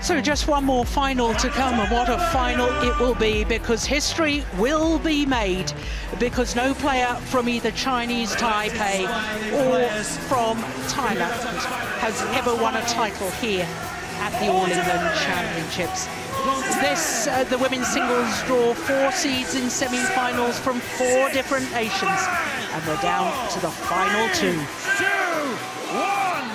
So just one more final to come, and what a final it will be, because history will be made, because no player from either Chinese Taipei or from Thailand has ever won a title here at the All England Championships. This, the women's singles draw 4 seeds in semi-finals from 4 different nations, and they're down to the final 2. 2, 1.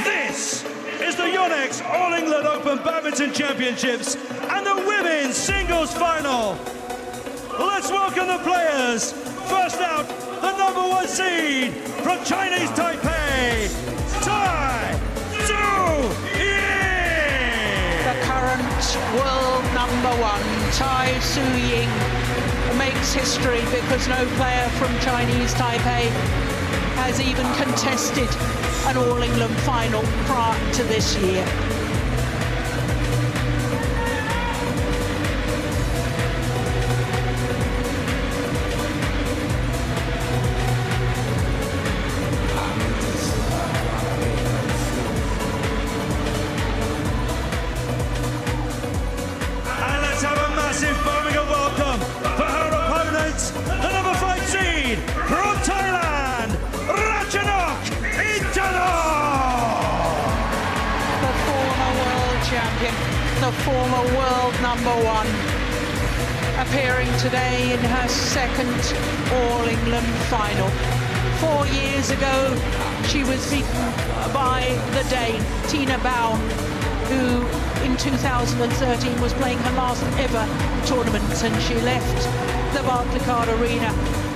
This is the Yonex All England Open Badminton Championships and the women's singles final. Let's welcome the players. First out, the #1 seed from Chinese Taipei, Tai Tzu Ying. The current world #1, Tai Tzu Ying, makes history because no player from Chinese Taipei has even contested an All England final prior to this year. And let's have a massive Birmingham welcome for her opponents, the #5 seed from Thailand, Ratchanok, Intanon. The former world champion, the former world #1, appearing today in her second All England final. 4 years ago, she was beaten by the Dane, Tina Bowen, who in 2013 was playing her last ever tournament, and she left the Barclaycard Arena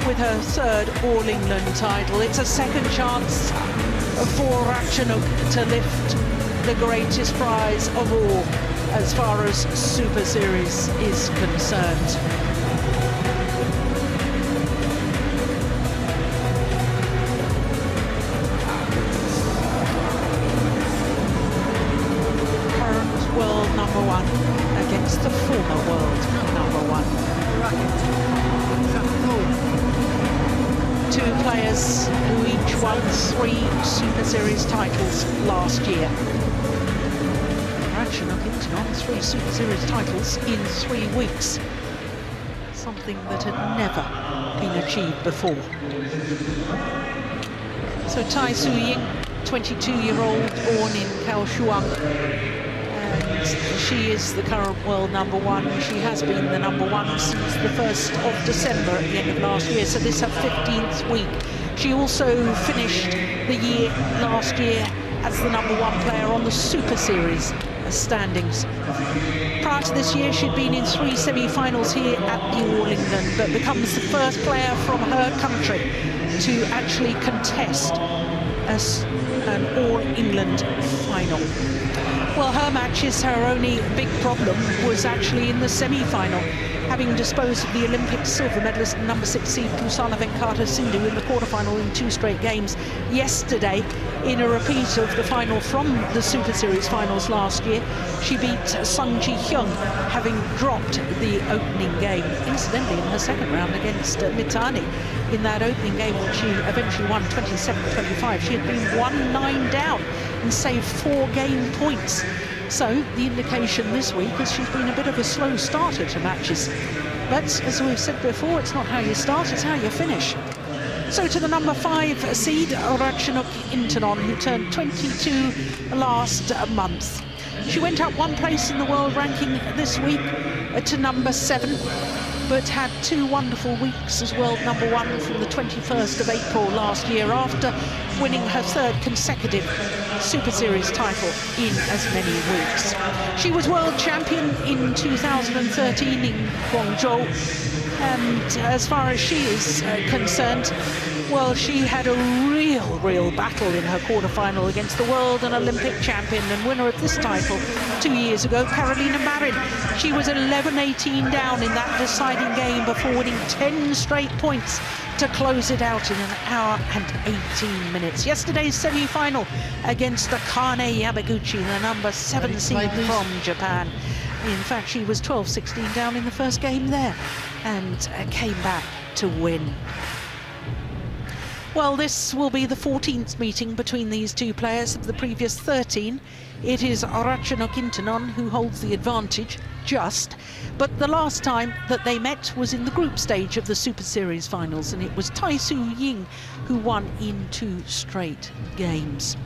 with her 3rd All England title. It's a second chance for Ratchanok to lift the greatest prize of all as far as Super Series is concerned. Current world #1 against the former world #1. 2 players who each won 3 Super Series titles last year. Ratchanok Intanon 3 Super Series titles in 3 weeks. Something that had never been achieved before. So Tai Tzu Ying, 22-year-old, born in Kaohsiung, and she is the current world #1. She has been the #1 since the 1st of December at the end of last year, so this is her 15th week. She also finished the year last year as the #1 player on the Super Series standings. Prior to this year, she'd been in 3 semi-finals here at the All England, but becomes the first player from her country to actually contest an All England final. Well, her matches, her only big problem was actually in the semi-final, having disposed of the Olympic silver medalist #6 seed Kusana Venkata Sindhu in the quarterfinal in 2 straight games yesterday. In a repeat of the final from the Super Series finals last year, she beat Sung Ji-hyun, having dropped the opening game, incidentally in her second round against Mitani. In that opening game, which she eventually won 27-25, she had been 1-9 down and saved 4 game points. So the indication this week is she's been a bit of a slow starter to matches. But as we've said before, it's not how you start, it's how you finish. So to the #5 seed, Ratchanok Intanon, who turned 22 last month. She went up 1 place in the world ranking this week to #7, but had 2 wonderful weeks as world #1 from the 21st of April last year, after winning her 3rd consecutive Super Series title in as many weeks. She was world champion in 2013 in Guangzhou, and as far as she is concerned, well, she had a real battle in her quarterfinal against the world and Olympic champion and winner of this title 2 years ago, Karolina Marin. She was 11-18 down in that deciding game before winning 10 straight points to close it out in 1 hour and 18 minutes. Yesterday's semi-final against Akane Yamaguchi, the #7 seed from Japan. In fact, she was 12-16 down in the first game there and came back to win. Well, this will be the 14th meeting between these two players of the previous 13. It is Ratchanok Intanon who holds the advantage, just. But the last time that they met was in the group stage of the Super Series finals, and it was Tai Tzu Ying who won in 2 straight games.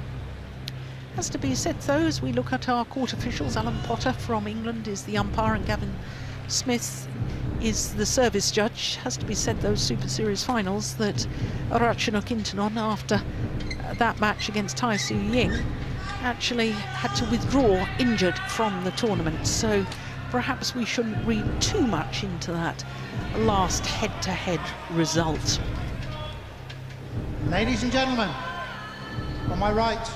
Has to be said, though, as we look at our court officials, Alan Potter from England is the umpire and Gavin Smith is the service judge. Has to be said, those Super Series finals, that Ratchanok Intanon, after that match against Tai Tzu Ying, actually had to withdraw injured from the tournament. So perhaps we shouldn't read too much into that last head-to-head result. Ladies and gentlemen, on my right,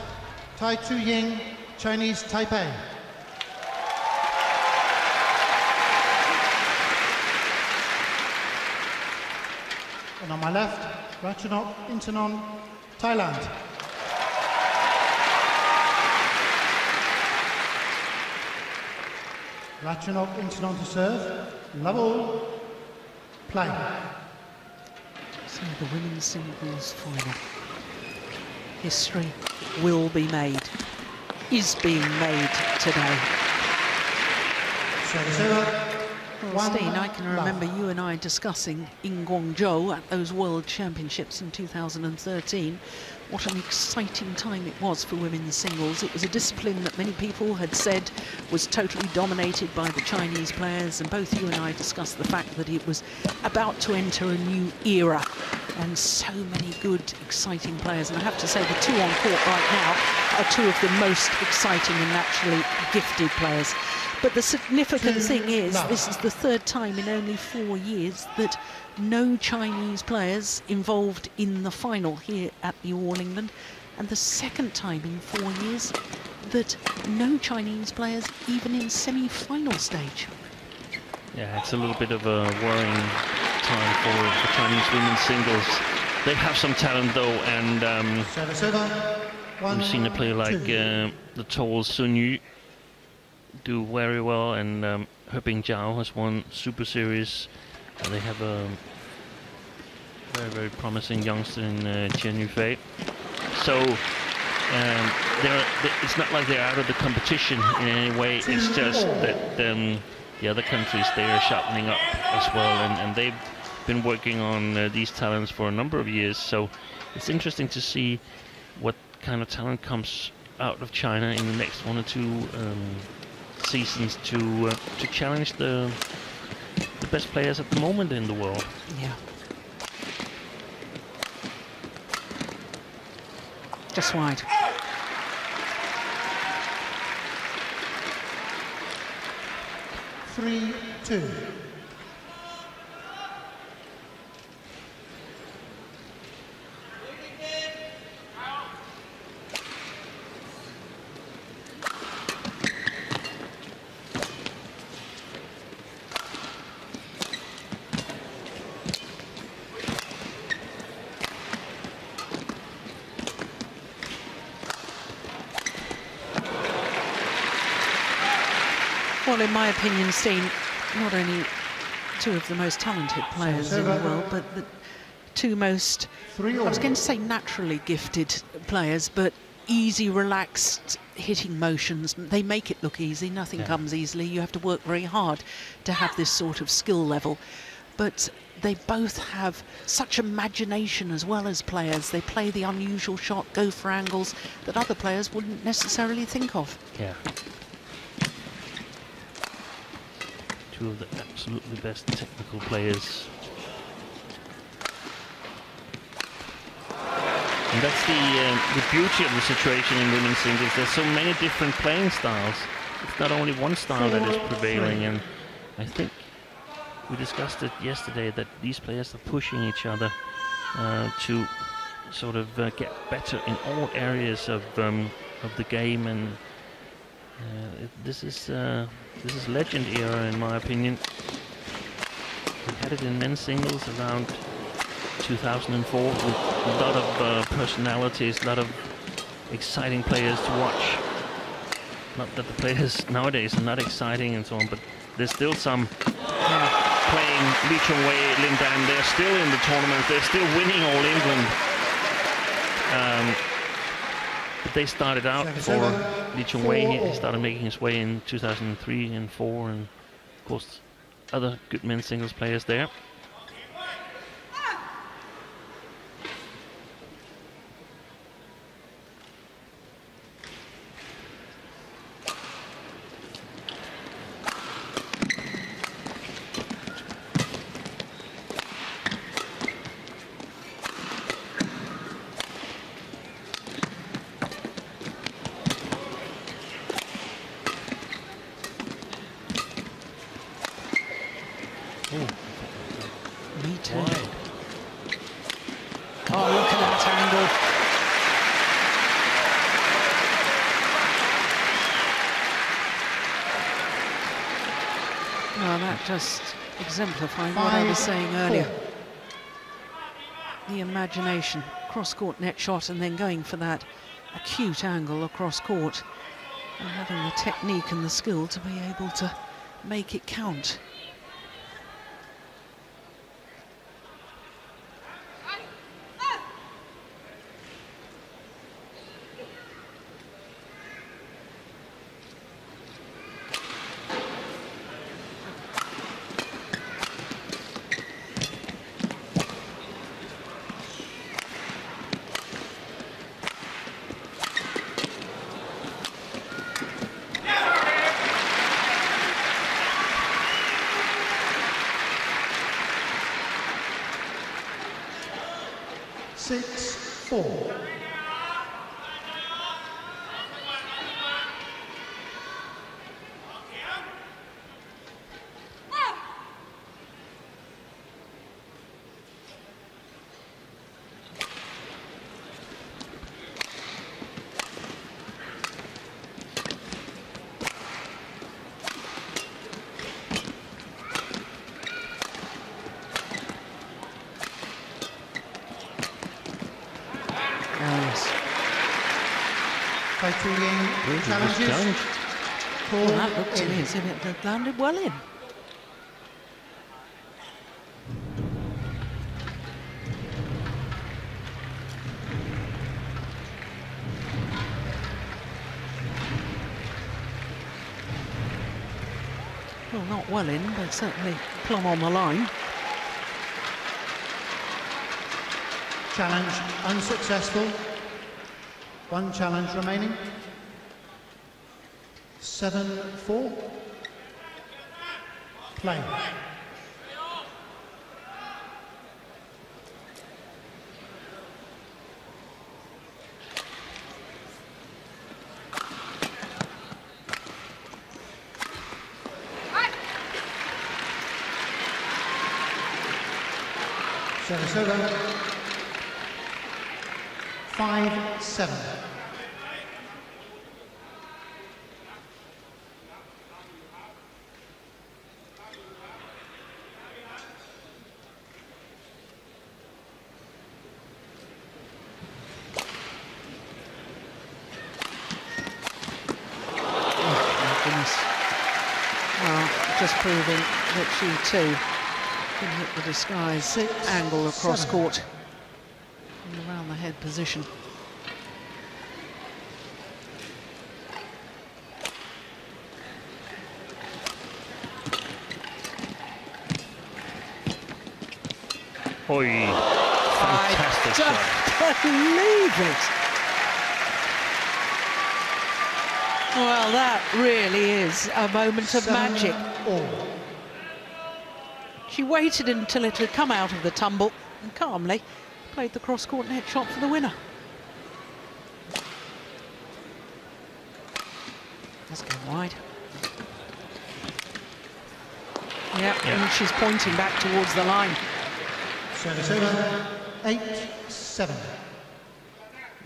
Tai Tzu Ying, Chinese Taipei. And on my left, Ratchanok Intanon, Thailand. Ratchanok Intanon to serve, level, play. So the women's singles final. History will be made, is being made today. Well, Steen, I can remember you and I discussing in Guangzhou at those World Championships in 2013 what an exciting time it was for women's singles. It was a discipline that many people had said was totally dominated by the Chinese players, and both you and I discussed the fact that it was about to enter a new era, and so many good, exciting players. And I have to say, the 2 on court right now are 2 of the most exciting and naturally gifted players. But the significant thing is, this is the 3rd time in only 4 years that no Chinese players involved in the final here at the All England, and the 2nd time in 4 years that no Chinese players even in semi-final stage. Yeah, it's a little bit of a worrying time for Chinese women's singles. They have some talent though, and we've seen a player like the tall Sun Yu do very well, and He Bingjiao has won Super Series. They have a very, very promising youngster in Chen Yufei. So it's not like they're out of the competition in any way. It's just that the other countries, they are sharpening up as well, and they've been working on these talents for a number of years. So it's interesting to see what kind of talent comes out of China in the next 1 or 2 seasons to challenge the best players at the moment in the world. Yeah. Just wide. Three, 2. Well, in my opinion, Steen, not only 2 of the most talented players in the world, but the 2 most, I was going to say naturally gifted players, but easy, relaxed hitting motions. They make it look easy. Nothing comes easily. You have to work very hard to have this sort of skill level. But they both have such imagination as well as players. They play the unusual shot, go for angles that other players wouldn't necessarily think of. Yeah. 2 of the absolutely best technical players. And that's the beauty of the situation in women's singles. There's so many different playing styles. It's not only one style that is prevailing, and I think we discussed it yesterday that these players are pushing each other to sort of get better in all areas of the game, and this is legend era in my opinion. We had it in men's singles around 2004 with a lot of personalities, a lot of exciting players to watch. Not that the players nowadays are not exciting and so on, but there's still some playing Li Chongwei, Lin Dan. They're still in the tournament. They're still winning All England. But they started out for Li Chongwei. He started making his way in 2003 and 4, and of course other good men's singles players there. Me too. Oh, look at that angle. Well, that just exemplifies what I was saying earlier. The imagination, cross-court net shot, and then going for that acute angle across court, and having the technique and the skill to be able to make it count. Tai Tzu Ying challenges. Well, that looked to me as if it had landed well in. Well, not well in, but certainly plumb on the line. Challenge unsuccessful. One challenge remaining. 7-4. Play. Service over. 5-7. Just proving that she too can hit the disguise angle across court and around the head position. Oi, fantastic shot. I don't believe it. Well, that really is a moment of magic. She waited until it had come out of the tumble and calmly played the cross-court net shot for the winner. That's going wide. Yeah, and she's pointing back towards the line. Service over. 8-7.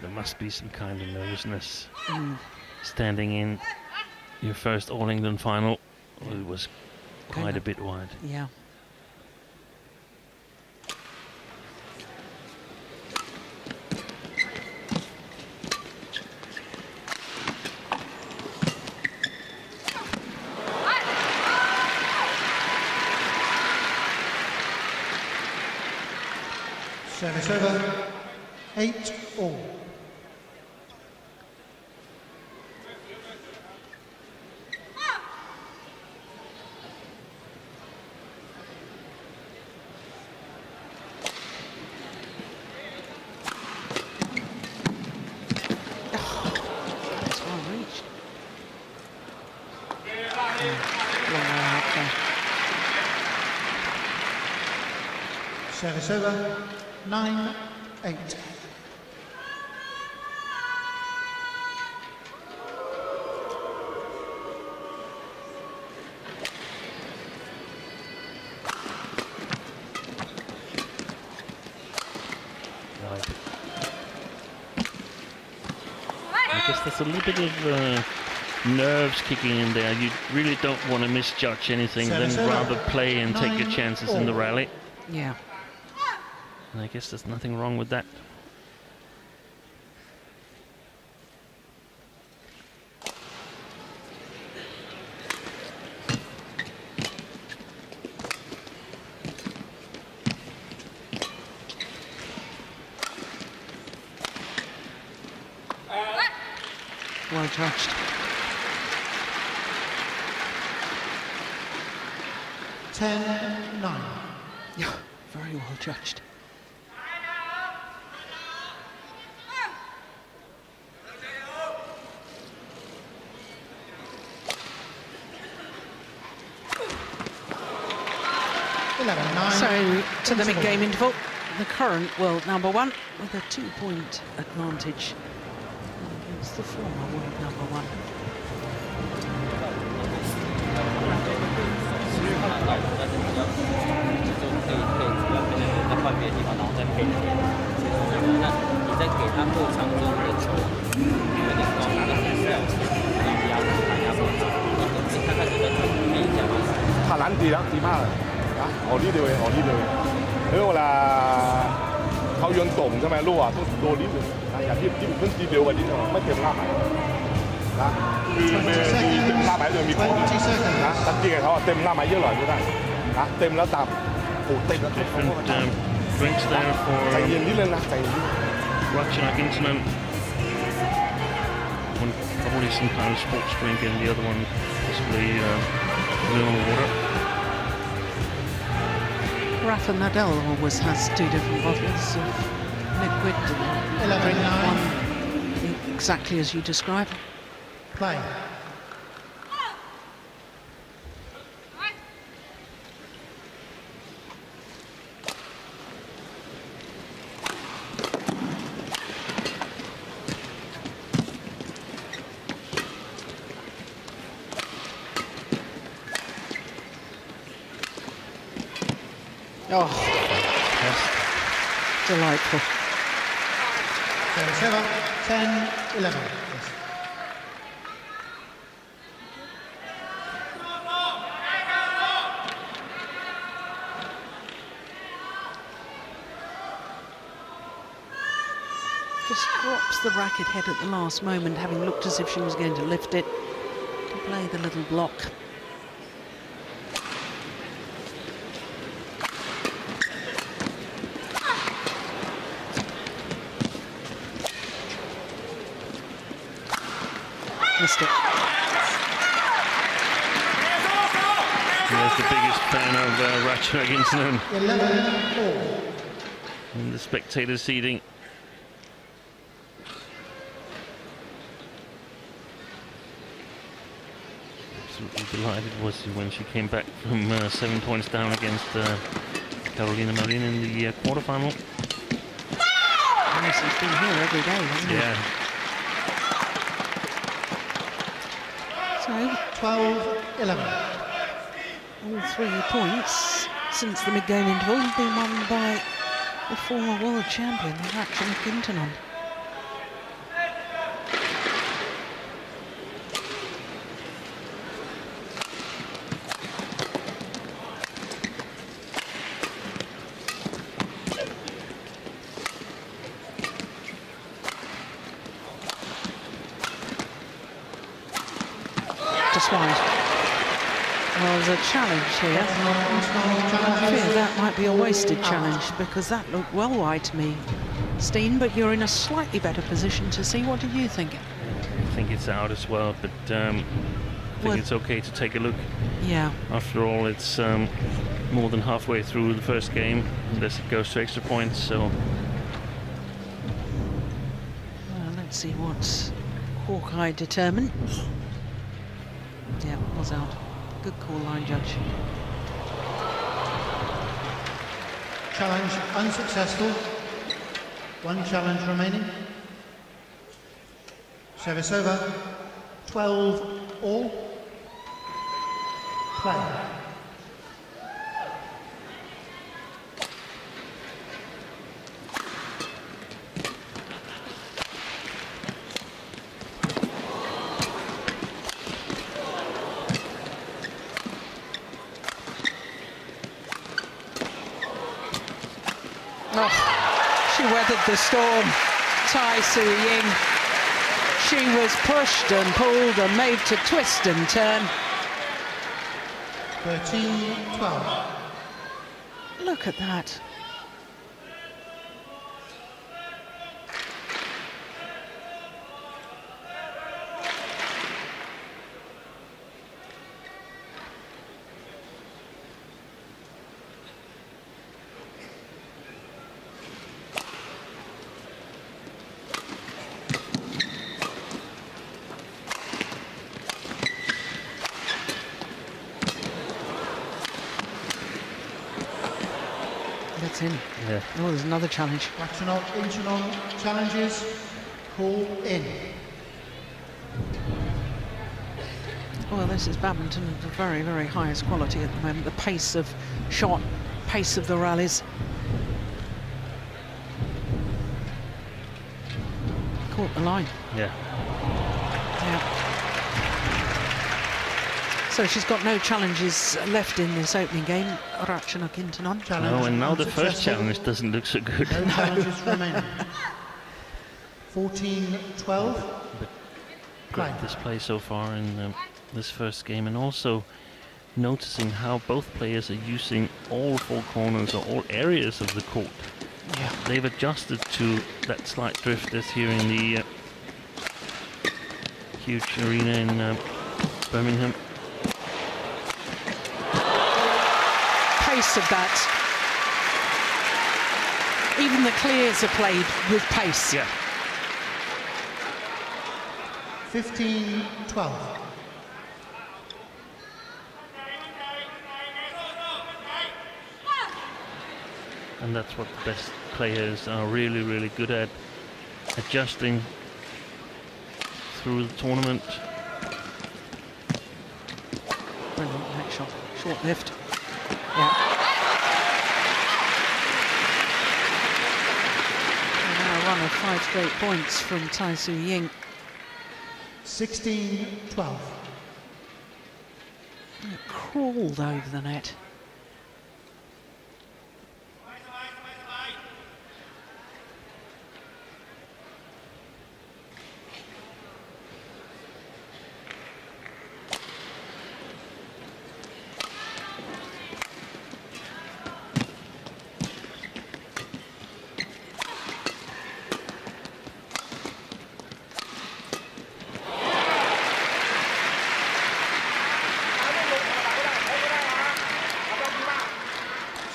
There must be some kind of nervousness. Standing in your first All England final, it was quite a bit wide. Yeah. Service over. 8-4. all. Service over, 9-8. I guess there's a little bit of nerves kicking in there. You really don't want to misjudge anything, then rather play and take your chances in the rally. Yeah. And I guess there's nothing wrong with that. Well judged. 10-9. Yeah, very well judged. So, to the mid-game interval, the current world number one with a 2-point advantage against the former world number one. Different drinks there for Ratchanok Intanon. One probably some kind of sports drink and the other one possibly mineral water. Rafa Nadal always has 2 different bottles of liquid and drink one exactly as you describe. Play. Oh, yes. Delightful. 10-11. Just drops the racket head at the last moment, having looked as if she was going to lift it to play the little block. Missed it. There's the biggest fan of Ratchanok Intanon 11-4. in the spectator seating. Absolutely delighted was he when she came back from 7 points down against Carolina Marin in the quarterfinal. Yes, he's been here every day, hasn't he? Yeah. So, 12-11. all 3 points since the mid-game interval have been won by the former world champion, Ratchanok Intanon. Just wide. Well, there's a challenge here. I fear that might be a wasted challenge because that looked well wide to me. Steen, but you're in a slightly better position to see. What do you think? I think it's out as well, but I think it's okay to take a look. Yeah. After all, it's more than halfway through the first game, unless it goes to extra points, so... Well, let's see what Hawkeye determined. Yeah, was out. Good call, line judge. Challenge unsuccessful. One challenge remaining. Service over. 12 all. Play. Oh, she weathered the storm, Tai Tzu Ying. She was pushed and pulled and made to twist and turn. 13-12. Look at that. That's in. Yeah. Oh, there's another challenge. Ratchanok, Intanon challenges. Call in. Well, this is badminton of the very, very highest quality at the moment. The pace of shot, pace of the rallies. Caught the line. Yeah. Yeah. So she's got no challenges left in this opening game. Ratchanok Intanon. No, and now the first challenge doesn't look so good. No challenges remaining. 14-12. Great display so far in this first game, and also noticing how both players are using all four corners or all areas of the court. Yeah. They've adjusted to that slight drift that's here in the huge arena in Birmingham. Pace of that. Even the clears are played with pace. Yeah. 15-12. And that's what the best players are really, really good at, adjusting through the tournament. Brilliant next shot. Short lift. Yeah. And now a run of 5 straight points from Tai Tzu Ying. 16-12. It crawled over the net.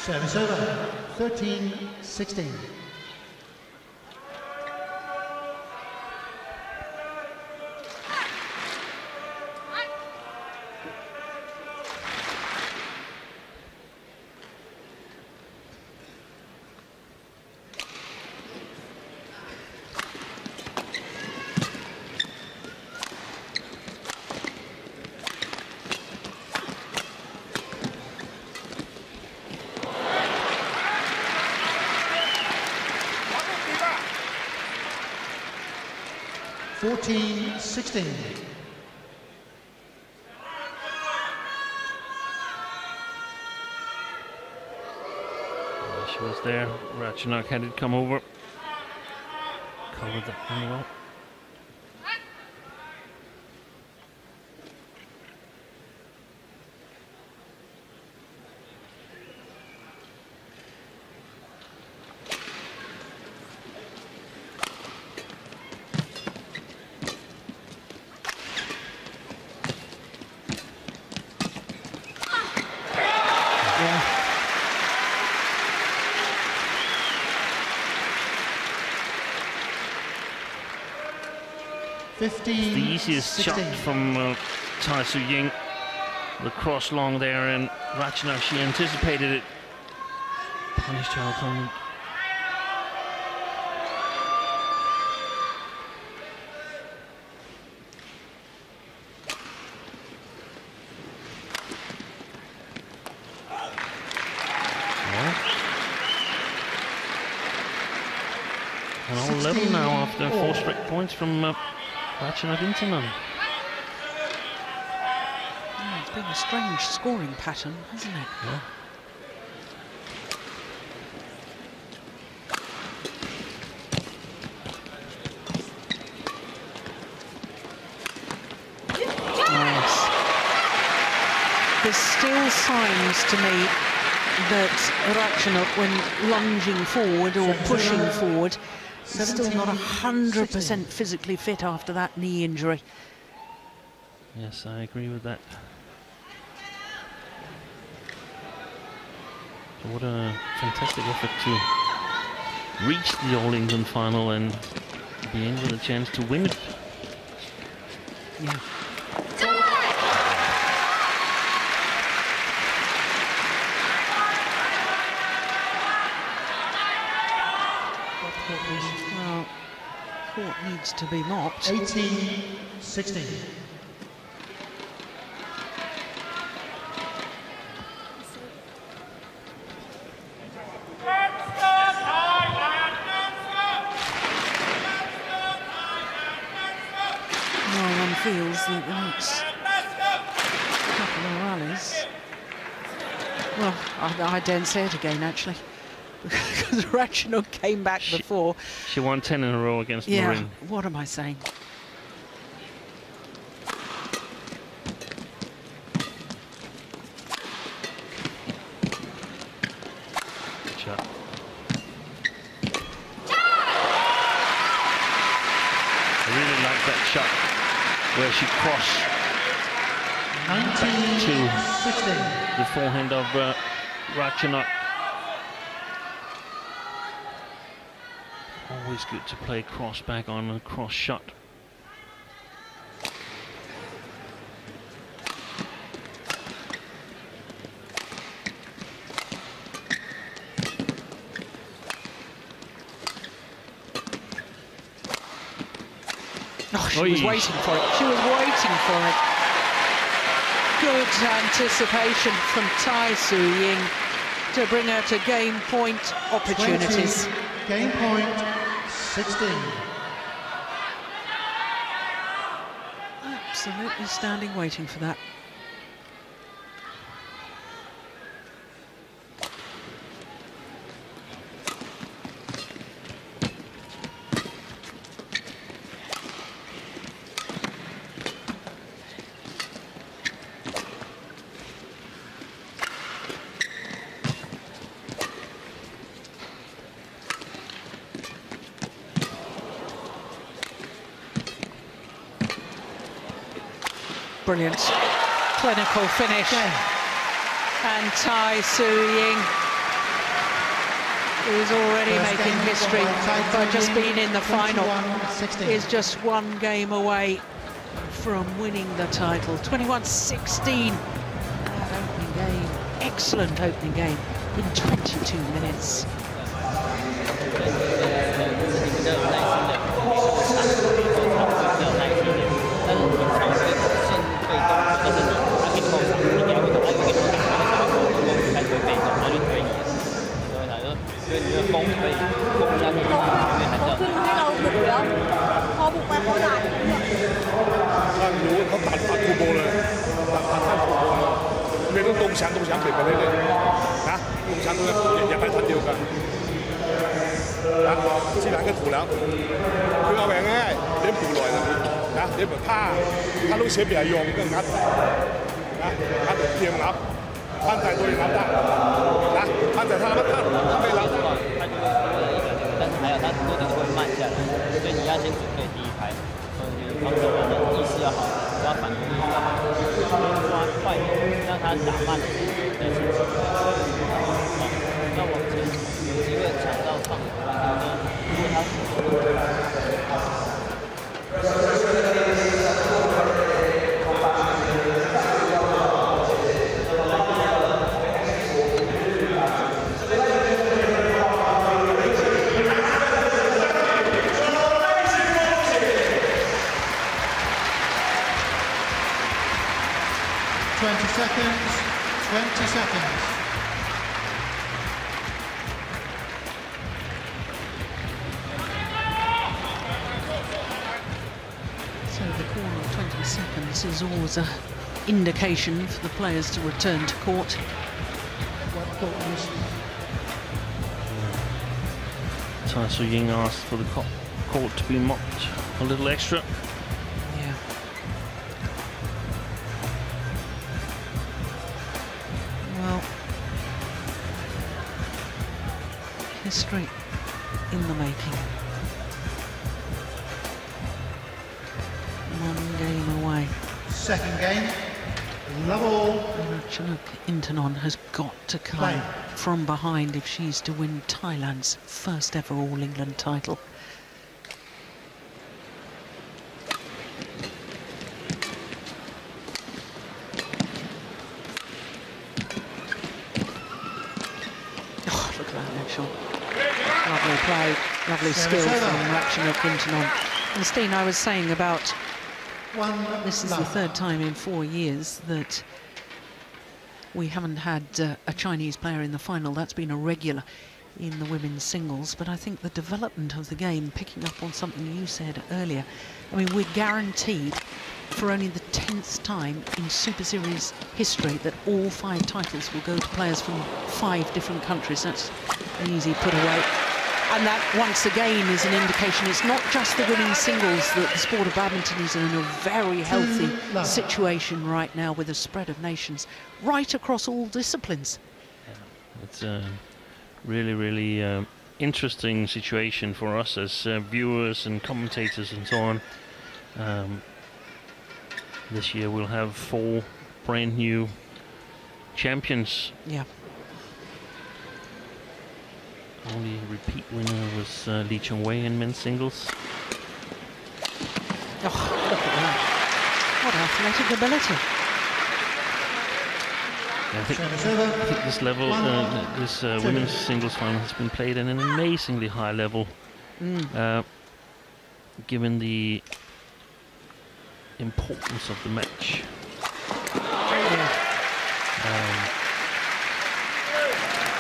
Service over. 13-16. (14-16). She was there. Ratchanok had it come over. Covered that one well. 15. The easiest 16. shot from Tai Tzu Ying. The cross long there, and Ratchanok, she anticipated it. Punished her opponent. And all level now after 4 straight points from Ratchanok Intanon. It's been a strange scoring pattern, hasn't it? Yeah. Nice. There's still signs to me that Ratchanok, when lunging forward or pushing forward, is still not 100% physically fit after that knee injury. Yes, I agree with that. So what a fantastic effort to reach the All England final and be in with a chance to win it. Yeah. Well, court needs to be mopped. 18-16. One feels that the next couple of rallies. Well, I don't say it again, actually. Because Ratchanok came back before. She won 10 in a row against Marin. What am I saying? Good shot. I really like that shot where she crossed back to the forehand of Ratchanok. Always good to play cross back on a cross shot. Oh, she was waiting for it. She was waiting for it. Good anticipation from Tai Tzu Ying to bring her to game point opportunities. 20, game point, 16. Absolutely standing waiting for that. Brilliant, clinical finish. And Tai Tzu Ying, who's already making history by just being in the final, is just 1 game away from winning the title. 21-16. That opening game, excellent opening game in 22 minutes. 20 seconds. 20 seconds. So the corner of 20 seconds is always an indication for the players to return to court. Tai Tzu Ying asked for the court to be mopped a little extra. Yeah. Well, history in the making. One game away. Second game. Level. Ratchanok Intanon has got to come from behind if she's to win Thailand's first ever All England title. Oh, look at that next shot. Lovely play, lovely skill from Ratchanok Intanon. And Steen, I was saying about this is the third time in 4 years that we haven't had a Chinese player in the final. That's been a regular in the women's singles. But I think the development of the game, picking up on something you said earlier, I mean, we're guaranteed for only the 10th time in Super Series history that all 5 titles will go to players from 5 different countries. That's an easy put away. And that, once again, is an indication it's not just the women's singles, that the sport of badminton is in a very healthy situation right now with a spread of nations right across all disciplines. Yeah, it's a really, really interesting situation for us as viewers and commentators and so on. This year we'll have 4 brand new champions. Yeah. Only repeat winner was Lee Chong-wei in men's singles. Oh, look at that. What athletic ability. I think this level, this women's singles final has been played at an amazingly high level, given the importance of the match.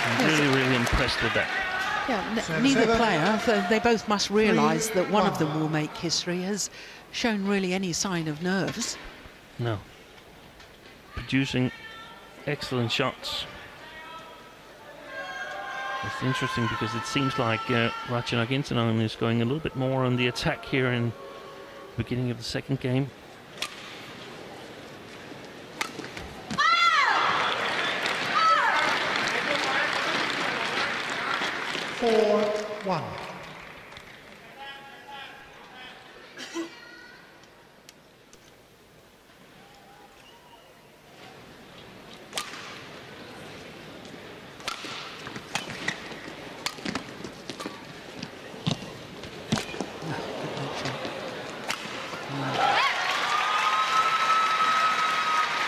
I'm really, really impressed with that. Yeah, neither player, they both must realise that one of them will make history, has shown really any sign of nerves. No. Producing excellent shots. It's interesting because it seems like Ratchanok Intanon is going a little bit more on the attack here in the beginning of the second game. Well,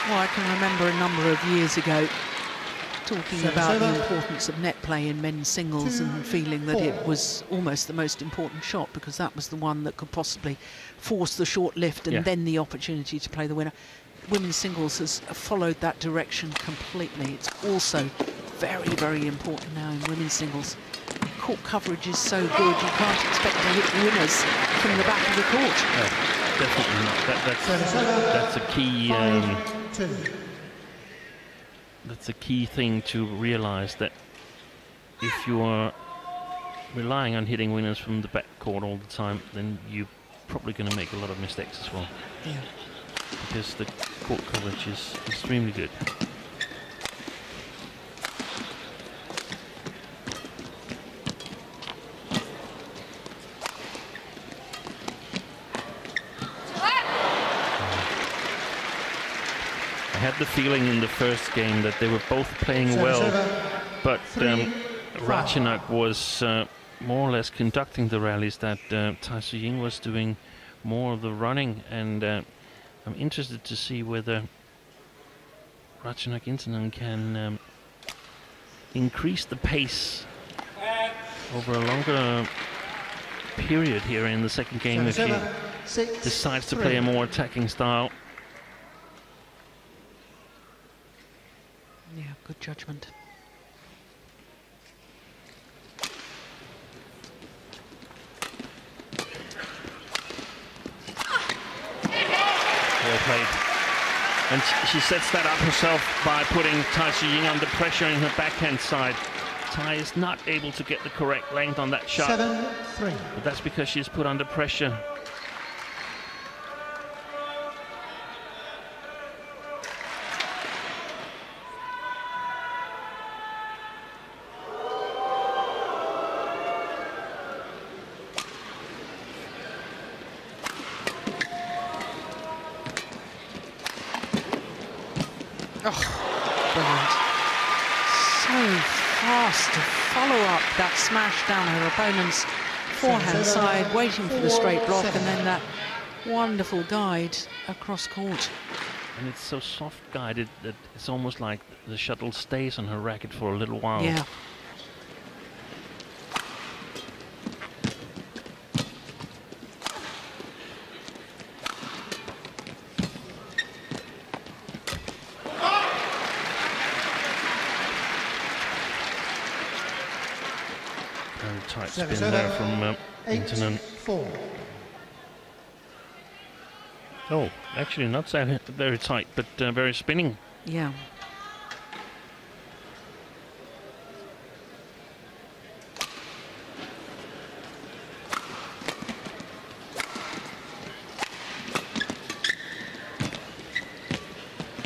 I can remember a number of years ago talking about the importance of net play in men's singles and feeling that it was almost the most important shot because that was the one that could possibly force the short lift and then the opportunity to play the winner. Women's singles has followed that direction completely. It's also very, very important now in women's singles. Court coverage is so good, you can't expect to hit winners from the back of the court. No, definitely not. That's a key. That's a key thing to realize, that if you are relying on hitting winners from the back court all the time, then you're probably going to make a lot of mistakes as well. Yeah. Because the court coverage is extremely good. I had the feeling in the first game that they were both playing well, but Ratchanok was more or less conducting the rallies, that Tai Tzu Ying was doing more of the running, and I'm interested to see whether Ratchanok Intanon can increase the pace over a longer period here in the second game if she decides to play a more attacking style. Good judgment. Well played. And she sets that up herself by putting Tai Tzu Ying under pressure in her backhand side. Tai is not able to get the correct length on that shot. 7-3. But that's because she's put under pressure. Brilliant. So fast to follow up that smash down her opponent's forehand side, waiting for the straight block, and then that wonderful guide across court. And it's so soft guided that it's almost like the shuttle stays on her racket for a little while. Yeah. Very tight spin there from Intanon. 8-4. Oh, actually not so very tight, but very spinning. Yeah.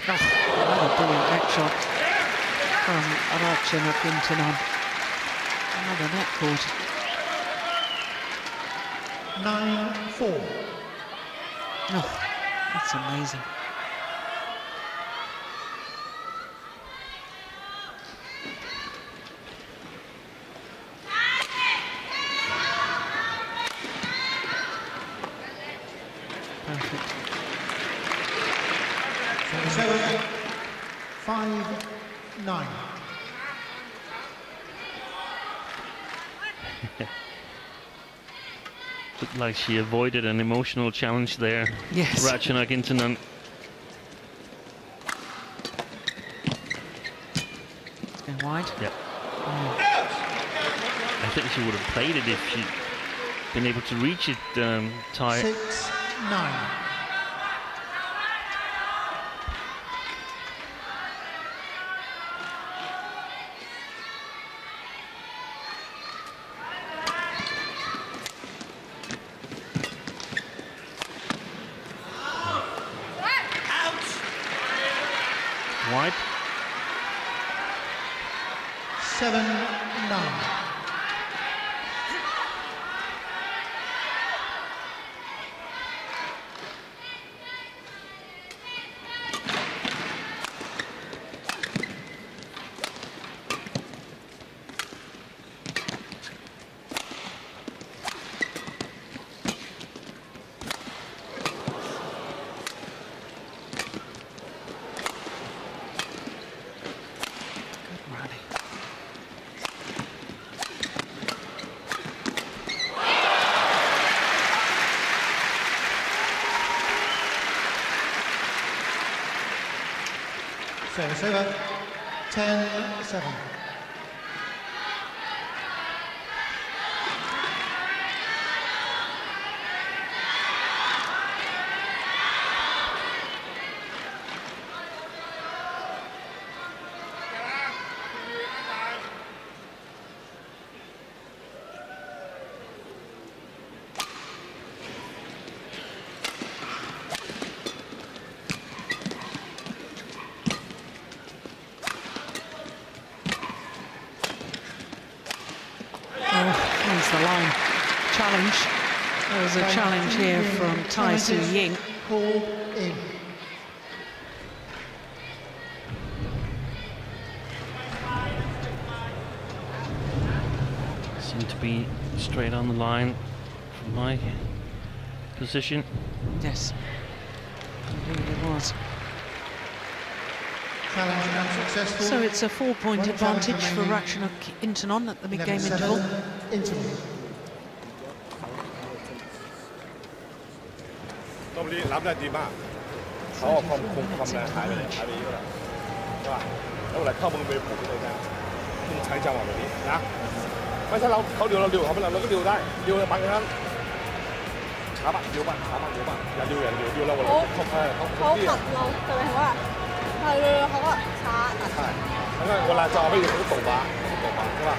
Another brilliant net shot from Ratchanok Intanon. Another net cord. 9-4. Oh, that's amazing. Perfect. 7-7. 5-9. Looked like she avoided an emotional challenge there. Yes. Ratchanok Intanon. It's going wide. Yep. I think she would have played it if she'd been able to reach it, Tai. 6-9. Wide. 7-9. Rally. Service over. 10-7. Here's the line. Challenge. There was a challenge here from Tai Tzu Ying. Called in. Seemed to be straight on the line from my position. Yes. Indeed it was. Challenge unsuccessful. So it's a 4-point One challenge advantage for remaining. Ratchanok Intanon at the mid-game 11-7. interval. Interval. รอบนี้รับได้ดีมากเขาเอาความคงความแรงหายไปเลยหายไปเยอะแล้ว係嘛？咁我嚟溝門俾你蒲俾你聽，用踩腳往嗰邊啊！咪睇樓口撩啦，撩後邊兩個撩帶，撩你板緊。查吧，撩吧，又撩人撩啦，我嚟學好啲啊！好就係好啊，係好啊，查。係，咁啊，我嚟就可以好獨白，係嘛？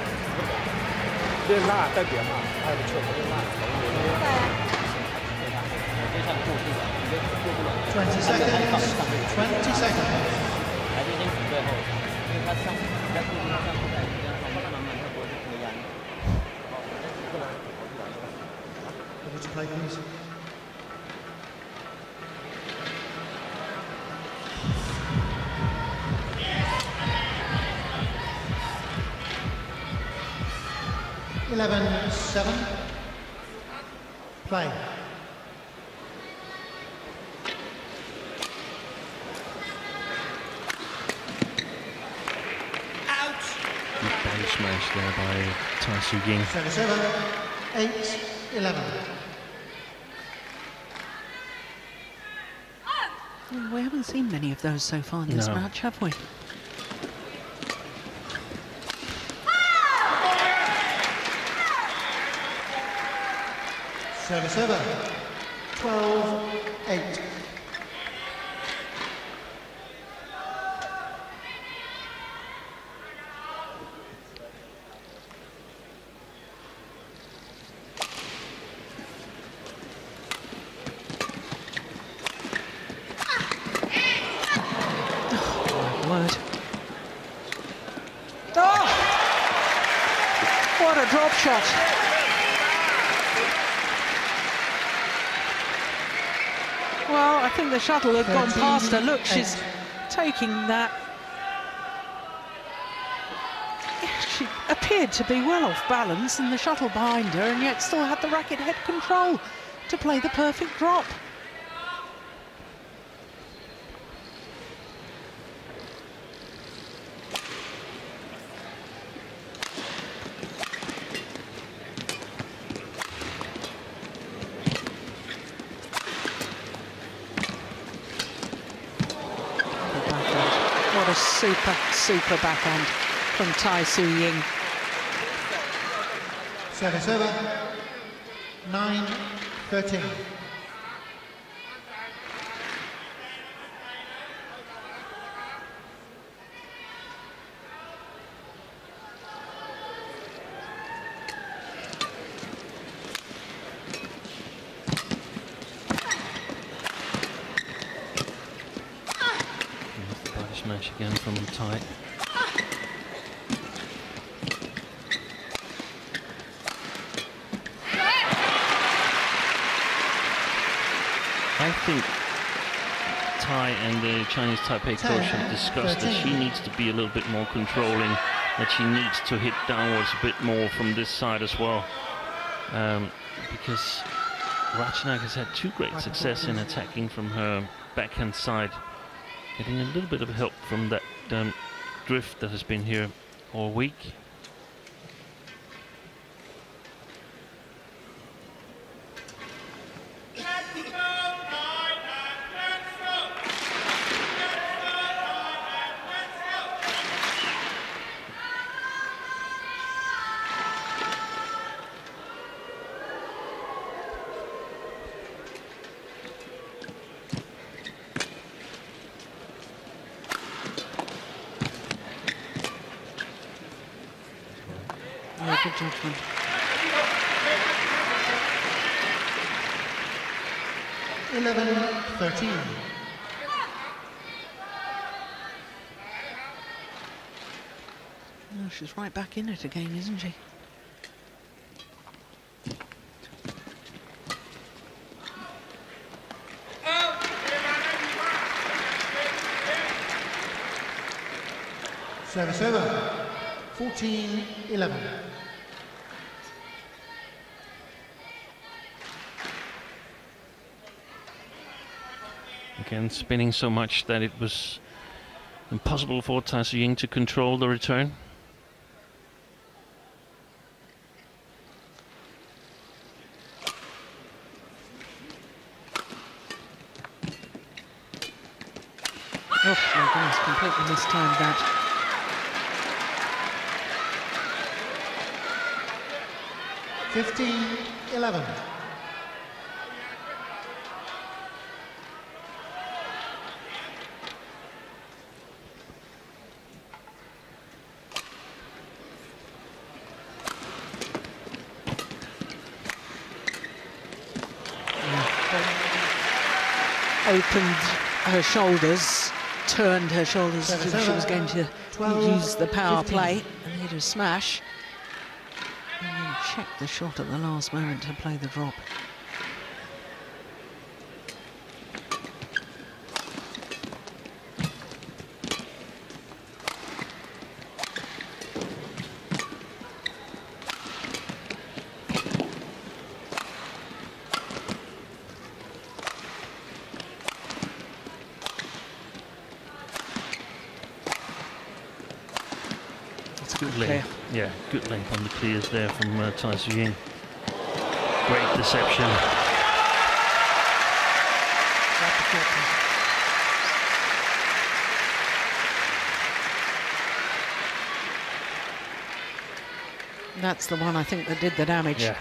練辣代表嘛，还有个确实练辣，对。 20 seconds. 20 seconds. 还是先举最后，因为他上你在固定上不在，你让他慢慢他不会这个压力。 Ready to play, please. (11-7). Play. Body smash there by Tai Tzu Ying. 7-7. 8-11. Well, we haven't seen many of those so far in this match, have we? Server. 12-8. Word. Oh! What a drop shot. Well, I think the shuttle had gone past her. Look, she's taking that. She appeared to be well off balance and the shuttle behind her, and yet still had the racket head control to play the perfect drop. What a super backhand from Tai Tzu Ying. 7-7. 9-13. Smash again from Tai. I think Tai and the Chinese Taipei coach have discussed that she needs to be a little bit more controlling, that she needs to hit downwards a bit more from this side as well, because Ratchanok has had two great success in attacking from her backhand side, getting a little bit of help from that drift that has been here all week. Good judgment. (11-13). Oh, she's right back in it again, isn't she? Server. 14-11. Again, spinning so much that it was impossible for Tai Tzu Ying to control the return. Oh my goodness, completely mistimed that. (15-11). Opened her shoulders, turned her shoulders as if she was going to use the power play and hit a smash. And then checked the shot at the last moment to play the drop. Good length. Yeah, good length on the clears there from Tai Tzu Ying. Great deception. That's the one I think that did the damage. Yeah.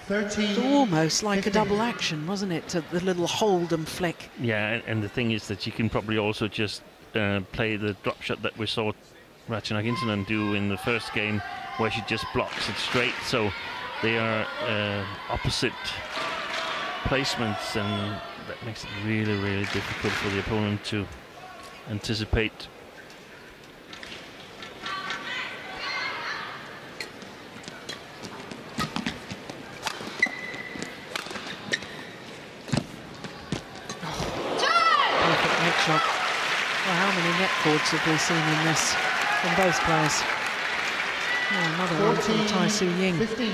13. It's almost like a double action, wasn't it? The little hold and flick. Yeah, and the thing is that you can probably also just play the drop shot that we saw Ratchanok Intanon do in the first game, where she just blocks it straight. So they are opposite placements, and that makes it really, really difficult for the opponent to anticipate. Perfect net shot. Well, how many net cords have we seen in this from both players? Oh, another one from Tai Tzu Ying. 15.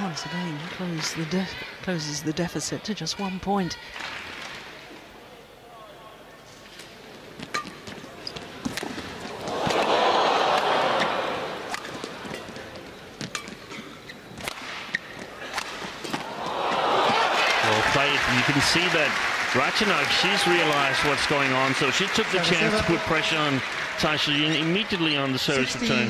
Once again, closes the deficit to just 1 point. You can see that Ratchanok, she's realized what's going on, so she took the chance to put pressure on Tai Tzu Ying immediately on the service return.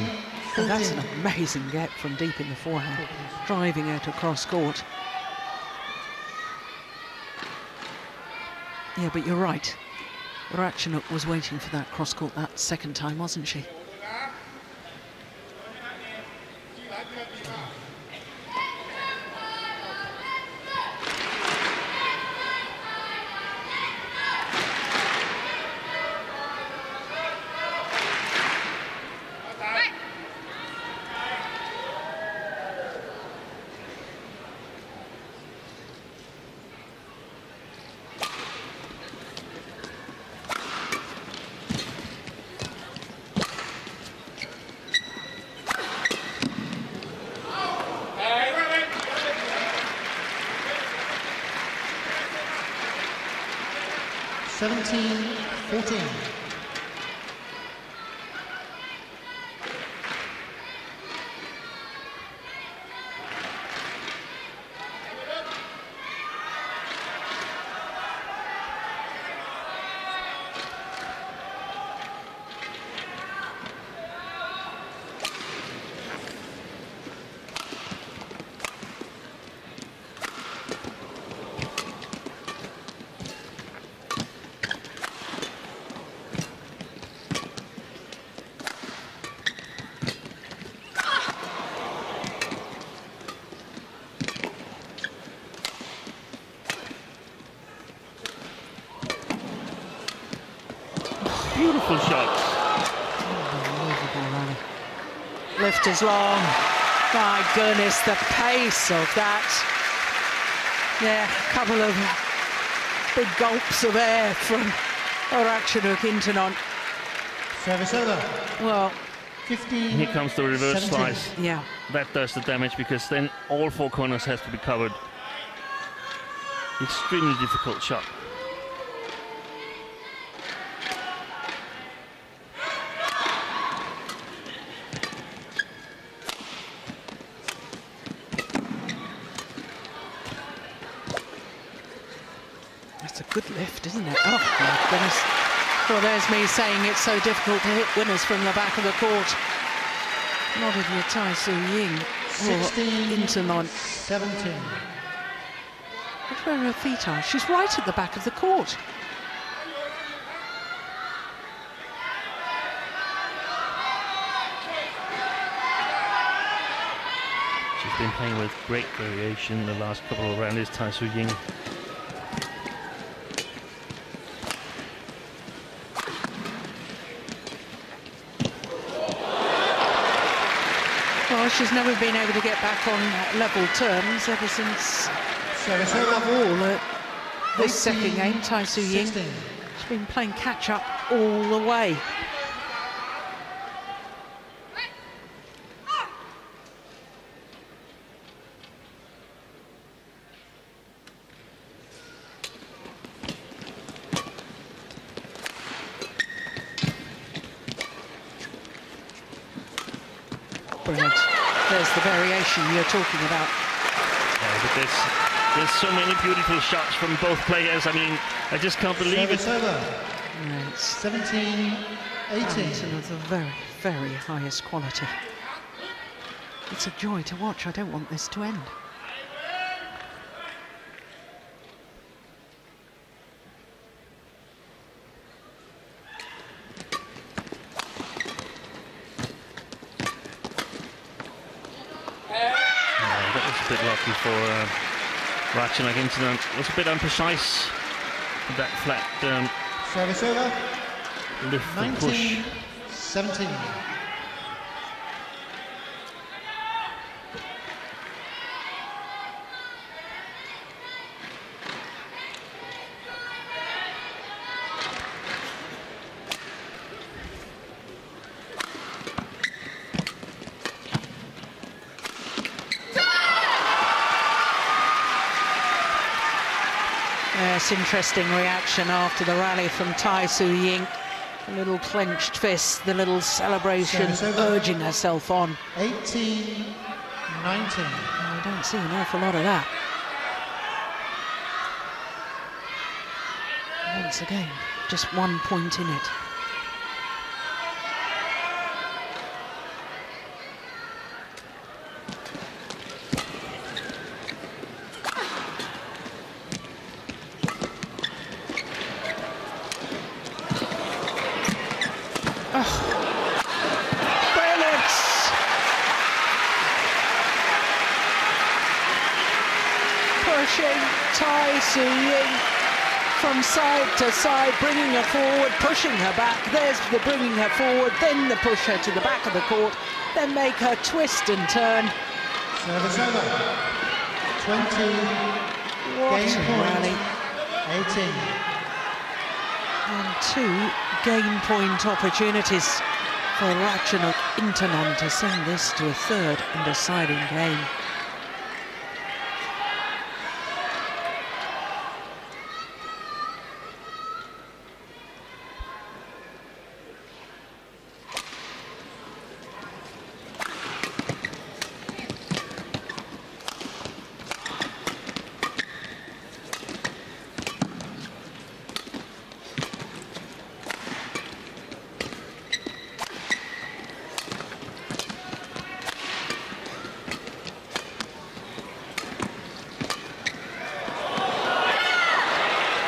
And that's an amazing get from deep in the forehand, driving out across court. Yeah, but you're right. Ratchanok was waiting for that cross court that second time, wasn't she? (17-14). Beautiful shots. Unbelievable rally. Lift is long. My goodness, the pace of that. Yeah, a couple of big gulps of air from Ratchanok Intanon. Service over. Well, 15. Here comes the reverse 17. slice. yeah. That does the damage, because then all four corners have to be covered. Extremely difficult shot. Good lift, isn't it? Oh, my goodness. Well, there's me saying it's so difficult to hit winners from the back of the court. Not if you're Tai Tzu Ying or Intanon. 17. Look where her feet are. She's right at the back of the court. She's been playing with great variation the last couple of rounds, Tai Tzu Ying. Well, she's never been able to get back on level terms ever since all at this second game, Tai Tzu Ying. She's been playing catch-up all the way. Brilliant. There's the variation you're talking about. Yeah, but there's so many beautiful shots from both players. I mean, I just can't believe it. Yeah, it's 17, 18. of the very, very highest quality. It's a joy to watch. I don't want this to end. Bit lucky for Ratchanok. Intanon was a bit imprecise with that flat Service over. lift and push. 17. Yes, interesting reaction after the rally from Tai Tzu Ying. A little clenched fist, the little celebration, urging herself on. 18, 19. I don't see an awful lot of that. Once again, just 1 point in it. Tai Tzu Ying from side to side, bringing her forward, pushing her back. There's the bringing her forward, then the push her to the back of the court, then make her twist and turn. Service over. 20. What Game a point. rally. 18. And 2 game point opportunities for Ratchanok Intanon to send this to a third and deciding game.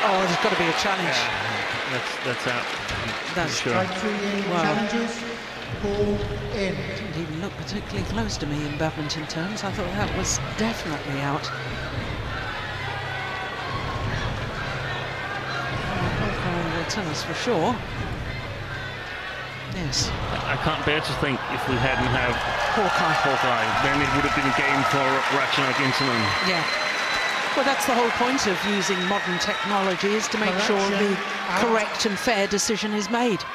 Oh, there's got to be a challenge. Yeah, that's out. That's sure. Wow. Challenges. Ball in. Didn't even look particularly close to me in badminton terms. I thought that was definitely out. Hawkeye will tell us for sure. Yes. I can't bear to think if we hadn't have Hawkeye, then it would have been a game for Ratchanok Intanon. Yeah. Well, that's the whole point of using modern technology, is to make sure the correct and fair decision is made.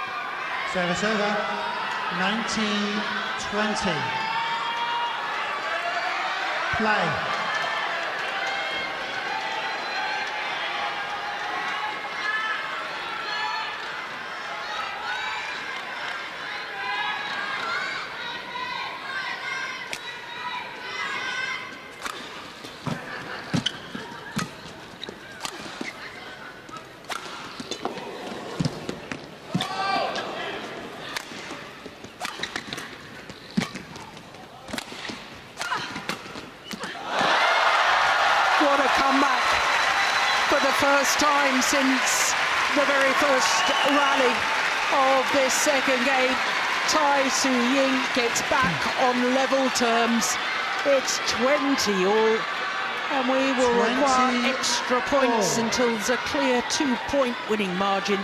Service over. 19-20. Play. first time since the very first rally of this second game, Tai Tzu Ying gets back on level terms. It's 20 all, and we will require extra points until there's a clear 2-point winning margin.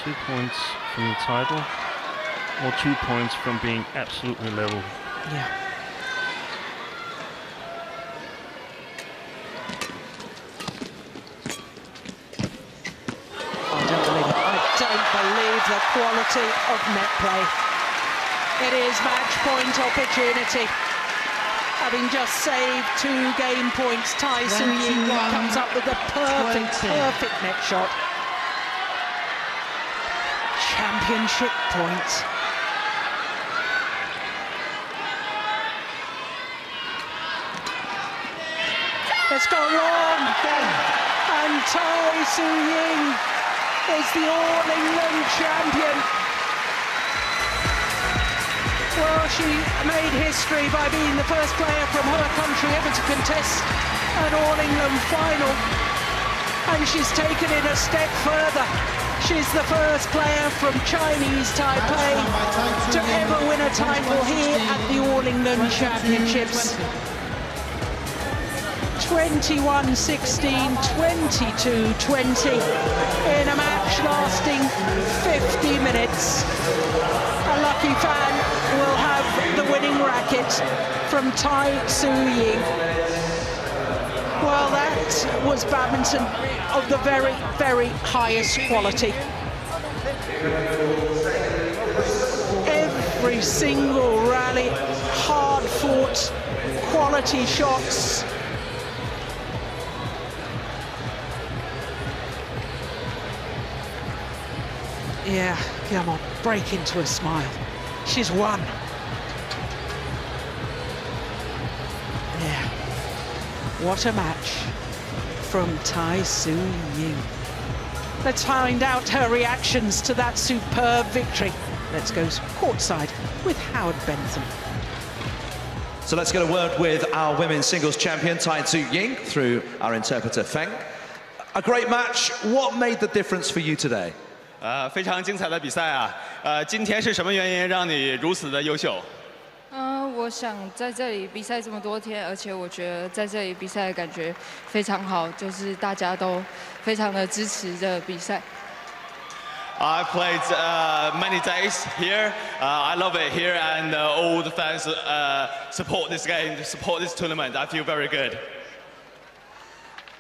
2 points from the title, or 2 points from being absolutely level. Yeah. I don't believe the quality of net play. It is match point opportunity. Having just saved 2 game points, Tai Tzu Ying comes up with a perfect net shot. Championship point. It's gone long, and Tai Tzu Ying is the All England champion. Well, she made history by being the first player from her country ever to contest an All England final, and she's taken it a step further. She's the first player from Chinese Taipei to ever win a title here at the All England Championships. 21-16, 22-20 in a match lasting 50 minutes. A lucky fan will have the winning racket from Tai Tzu Ying. Well, that was badminton of the very highest quality. Every single rally, hard fought, quality shots. Yeah, come on, break into a smile. She's won. Yeah, what a match from Tai Tzu Ying. Let's find out her reactions to that superb victory. Let's go courtside with Howard Bentham. So let's get a word with our women's singles champion, Tai Tzu Ying, through our interpreter, Feng. A great match. What made the difference for you today? 非常精彩的比赛啊！今天是什么原因让你如此的优秀？我想在这里比赛这么多天，而且我觉得在这里比赛的感觉非常好，就是大家都非常的支持着比赛。I played many days here. I love it here, and all the fans support this game, support this tournament. I feel very good.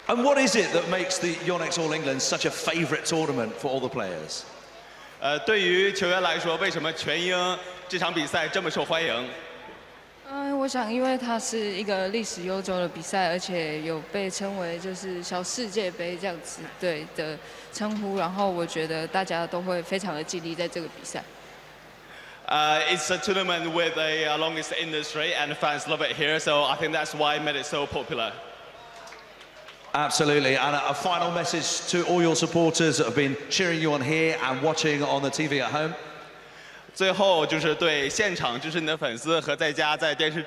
And what is it that makes the Yonex All England such a favourite tournament for all the players? 对于球员来说，为什么全英这场比赛这么受欢迎？我想，因为它是一个历史悠久的比赛，而且有被称为就是小世界杯这样子对的称呼，然后我觉得大家都会非常的尽力在这个比赛。It's a tournament with a longest industry, and the fans love it here, so I think that's why it made it so popular. Absolutely, and a final message to all your supporters that have been cheering you on here and watching on the TV at home. 最后就是对现场支持你的粉丝和在家在电视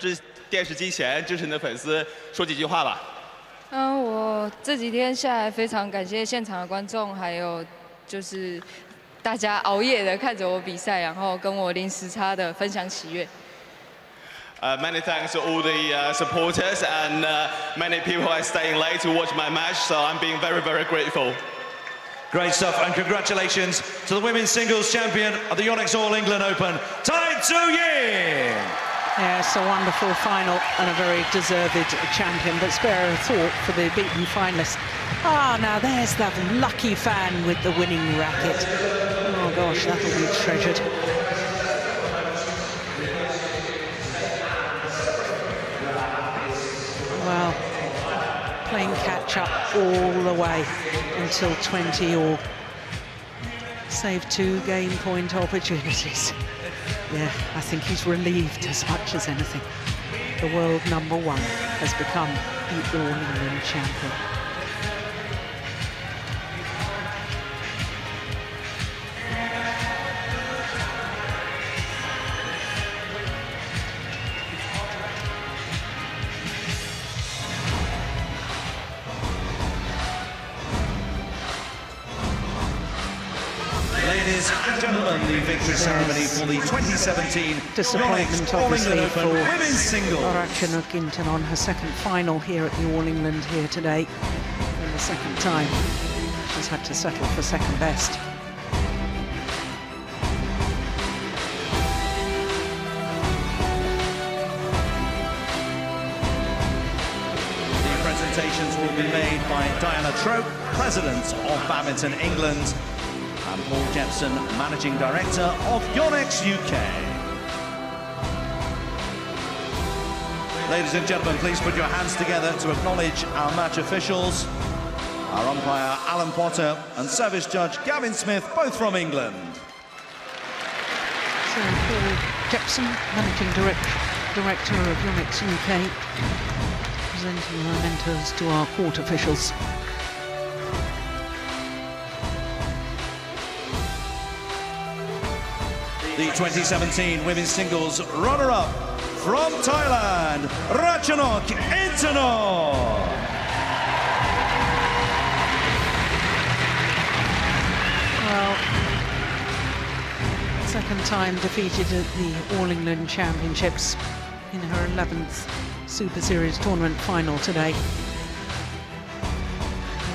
机前支持你的粉丝说几句话吧。我这几天下来非常感谢现场的观众，还有就是大家熬夜的看着我比赛，然后跟我零时差的分享喜悦。Many thanks to all the supporters and many people who are staying late to watch my match, so I'm being very grateful. Great stuff, and congratulations to the women's singles champion of the Yonex All England Open, Tai Tzu Ying! Yes, a wonderful final and a very deserved champion, but spare a thought for the beaten finalists. Now there's that lucky fan with the winning racket. Oh gosh, that'll be treasured. Well, playing catch-up all the way until 20 all. Saved 2 game point opportunities. Yeah, I think he's relieved as much as anything. The world #1 has become the All England champion. Ladies and gentlemen, the victory ceremony for the 2017 disappointment, obviously, for women's singles. Ratchanok Intanon, her second final here at the All England here today. And the second time she's had to settle for second best. The presentations will be made by Diana Trope, President of Badminton England, and Paul Jepson, Managing Director of Yonex UK. Ladies and gentlemen, please put your hands together to acknowledge our match officials, our umpire Alan Potter and service judge Gavin Smith, both from England. So Paul Jepson, Managing Director of Yonex UK, presenting the mementos to our court officials. The 2017 women's singles runner-up from Thailand, Ratchanok Intanon. Well, second time defeated at the All England Championships in her 11th Super Series tournament final today.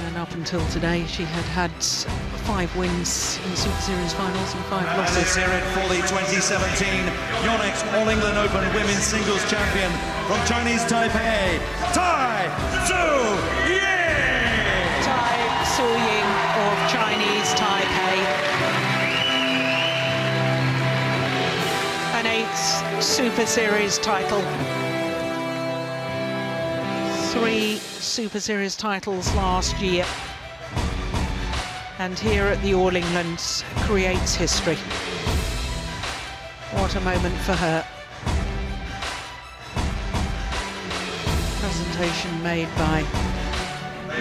And up until today, she had 5 wins in Super Series finals and 5 losses. Let's hear it for the 2017 Yonex All England Open Women's Singles Champion from Chinese Taipei, Tai Tzu Ying! Tai Tzu Ying of Chinese Taipei. An 8th Super Series title. 3 Super Series titles last year. And here at the All England creates history. What a moment for her. Presentation made by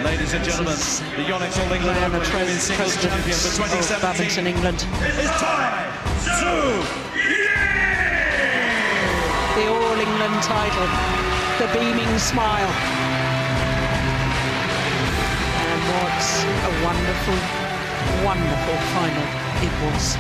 Ladies and gentlemen, the Yonex All England Open Women's Singles Champion for 2017 Badminton England is Tai Tzu Ying! The All England title, the beaming smile. And what a wonderful, wonderful final it was.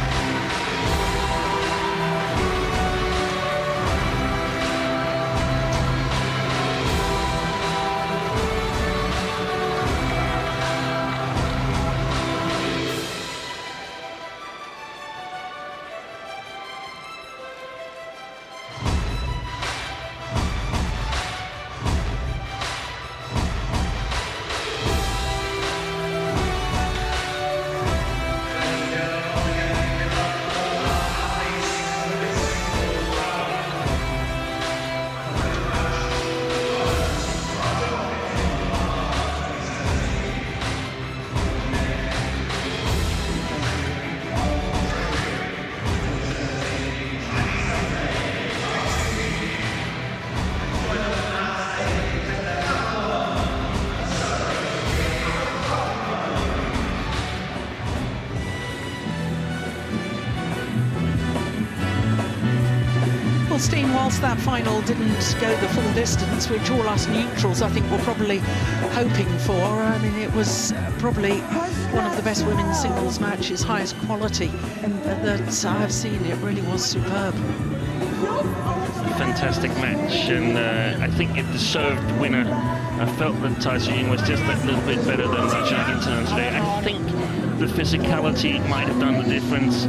Whilst that final didn't go the full distance, which all us neutrals I think were probably hoping for, I mean, it was probably one of the best women's singles matches, highest quality that I've seen. It really was superb. Fantastic match, and I think it deserved winner. I felt that Tai Tzu Ying was just a little bit better than Ratchanok Intanon today. I think the physicality might have done the difference.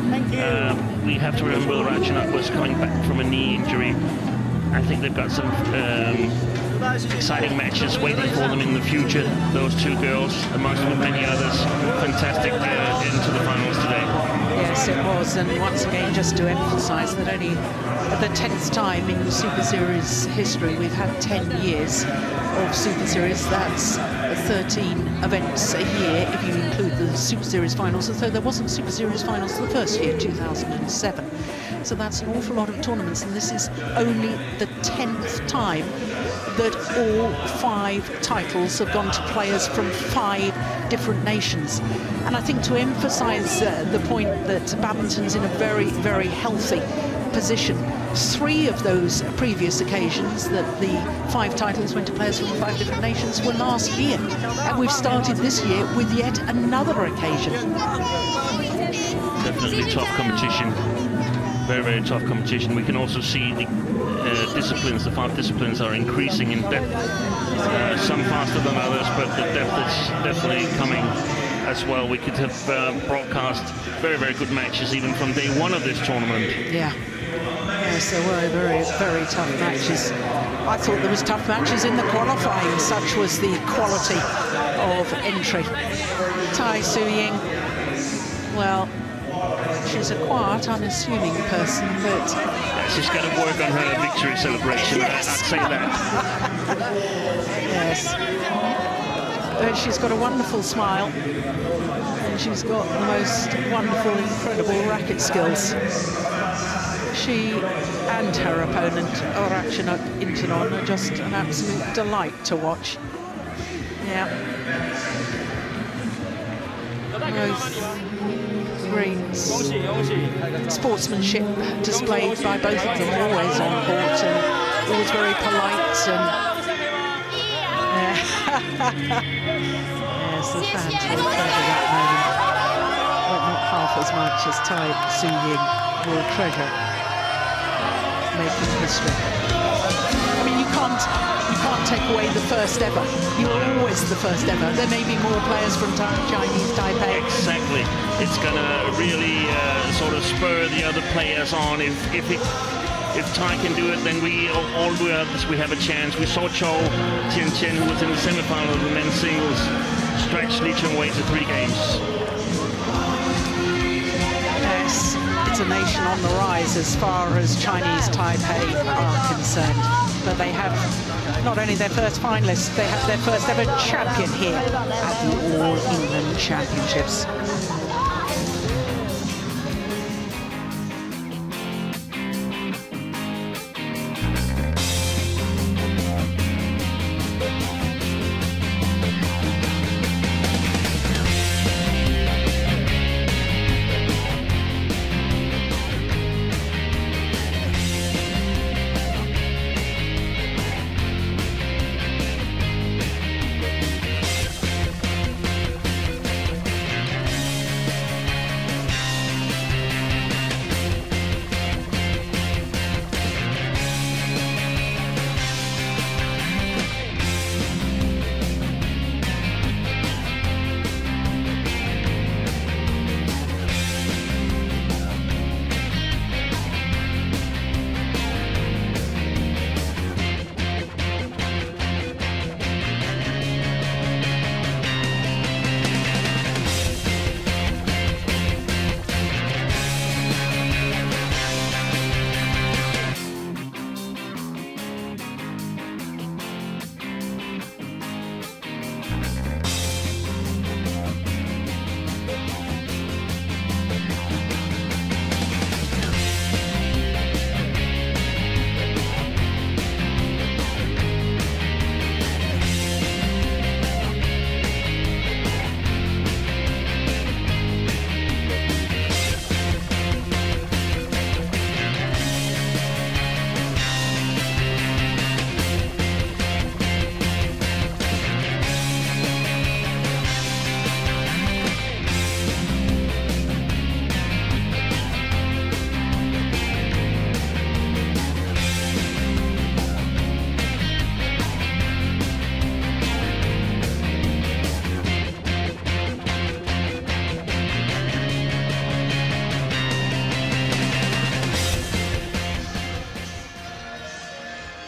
We have to remember Ratchanok was coming back from a knee injury. I think they've got some exciting matches waiting for them in the future. Those two girls, amongst many others, fantastic into the finals today. Yes, it was, and once again, just to emphasise that only at the 10th time in Super Series history, we've had 10 years of Super Series. That's 13 events a year if you include the Super Series finals, although there wasn't Super Series finals the first year, 2007. So that's an awful lot of tournaments, and this is only the 10th time that all 5 titles have gone to players from 5 different nations. And I think to emphasise the point that badminton's in a very, very healthy position. 3 of those previous occasions that the 5 titles went to players from 5 different nations were last year. And we've started this year with yet another occasion. Definitely definitely tough competition. Very, very tough competition. We can also see the disciplines, the 5 disciplines are increasing in depth. Some faster than others, but the depth is definitely coming as well. We could have broadcast very, very good matches even from day 1 of this tournament. Yeah. Yes, there were very, very tough matches. I thought there was tough matches in the qualifying. Such was the quality of entry. Tai Tzu Ying, well, she's a quiet, unassuming person, but... She's got to work on her victory celebration, yes. I'd say that. Yes. But she's got a wonderful smile, and she's got the most wonderful, incredible racket skills. She and her opponent, Ratchanok, Intanon, are just an absolute delight to watch. Yeah. Both great sportsmanship displayed by both of them, always on court and always very polite. And yes, the fans will treasure that moment, but not half as much as Tai Tzu Ying will treasure making history. I mean, you can't take away the first ever. You're always the first ever. There may be more players from Chinese Taipei. Exactly. It's going to really sort of spur the other players on. If Tai can do it, then we have a chance. We saw Chou Tianchen, who was in the semi-final of the men's singles, stretch Li Chunwei to 3 games. Yes, it's a nation on the rise as far as Chinese Taipei are concerned. But they have not only their first finalists, they have their first ever champion here at the All England Championships.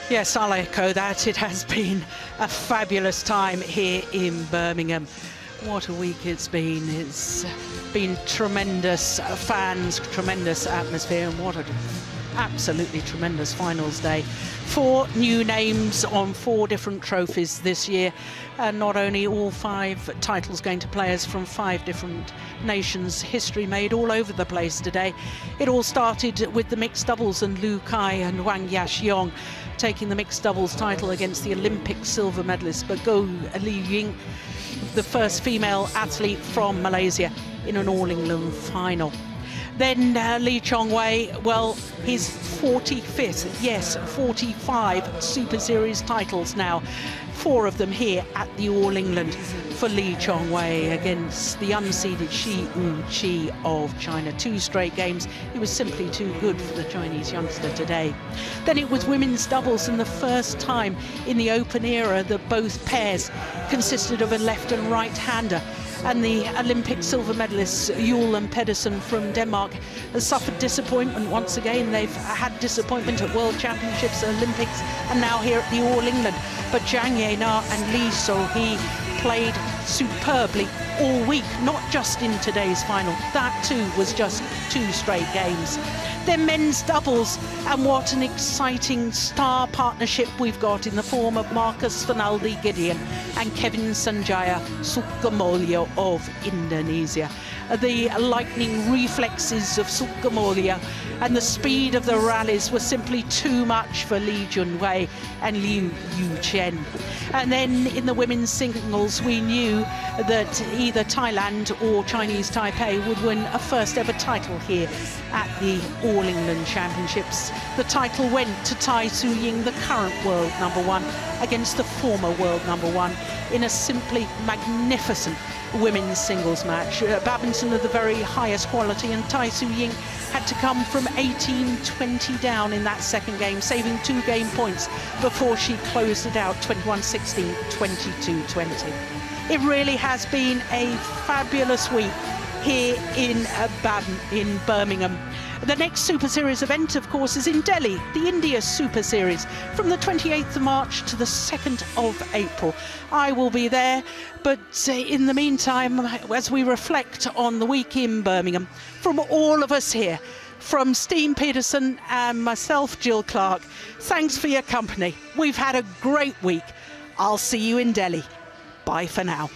Yes, I'll echo that. It has been a fabulous time here in Birmingham. What a week it's been. It's been tremendous fans, tremendous atmosphere, and what an absolutely tremendous finals day. 4 new names on 4 different trophies this year, and not only all 5 titles going to players from 5 different nations. History made all over the place today. It all started with the mixed doubles and Lu Kai and Wang Yaxiong taking the mixed doubles title against the Olympic silver medalist Go Li Ying, the first female athlete from Malaysia in an All England final. Then Lee Chong-wei, well, his 45th, yes, 45 Super Series titles now. 4 of them here at the All England for Lee Chong-wei against the unseeded Shi Un-chi of China. 2 straight games. He was simply too good for the Chinese youngster today. Then it was women's doubles, and the first time in the Open era that both pairs consisted of a left and right-hander. And the Olympic silver medalists, Juhl and Pedersen from Denmark, has suffered disappointment once again. They've had disappointment at World Championships, Olympics, and now here at the All England. But Zhang Yena and Lee So-hee played superbly all week, not just in today's final. That too was just 2 straight games. Then men's doubles, and what an exciting star partnership we've got in the form of Marcus Fernaldi Gideon and Kevin Sanjaya Sukamuljo of Indonesia. The lightning reflexes of Sukamuljo and the speed of the rallies were simply too much for Lee Junwei and Liu Yuchen. And then in the women's singles, we knew that either Thailand or Chinese Taipei would win a first ever title here at the All England Championships. The title went to Tai Tzu Ying, the current world #1, against the former world #1 in a simply magnificent women's singles match. Badminton of the very highest quality, and Tai Tzu Ying had to come from 18-20 down in that second game, saving 2 game points before she closed it out 21-16, 22-20. It really has been a fabulous week here in Birmingham. The next Super Series event, of course, is in Delhi, the India Super Series, from the 28th of March to the 2nd of April. I will be there, but in the meantime, as we reflect on the week in Birmingham, from all of us here, from Steen Peterson and myself, Jill Clark, thanks for your company. We've had a great week. I'll see you in Delhi. Bye for now.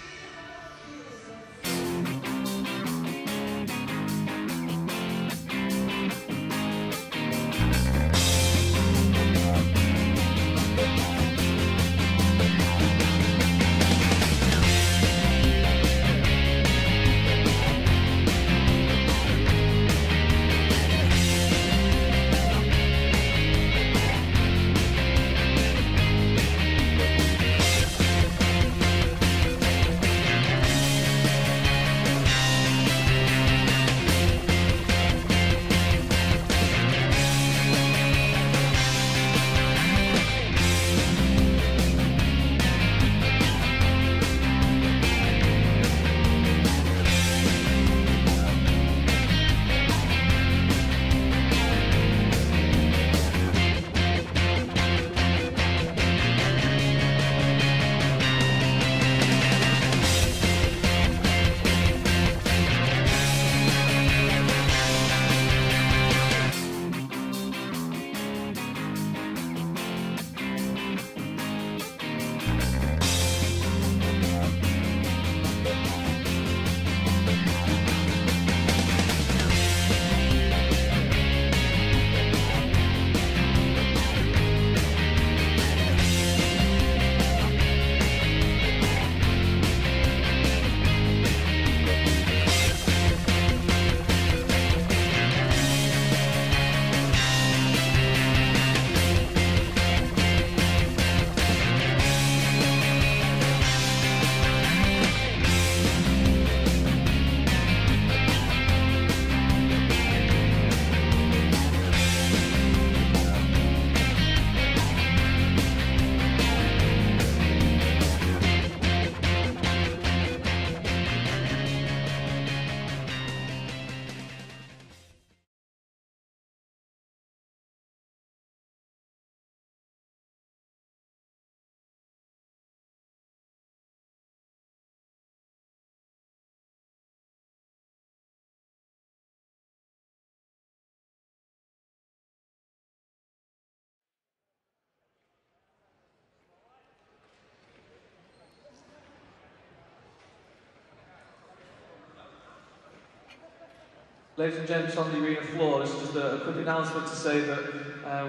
Ladies and gents on the arena floor, this is just a quick announcement to say that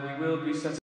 we will be setting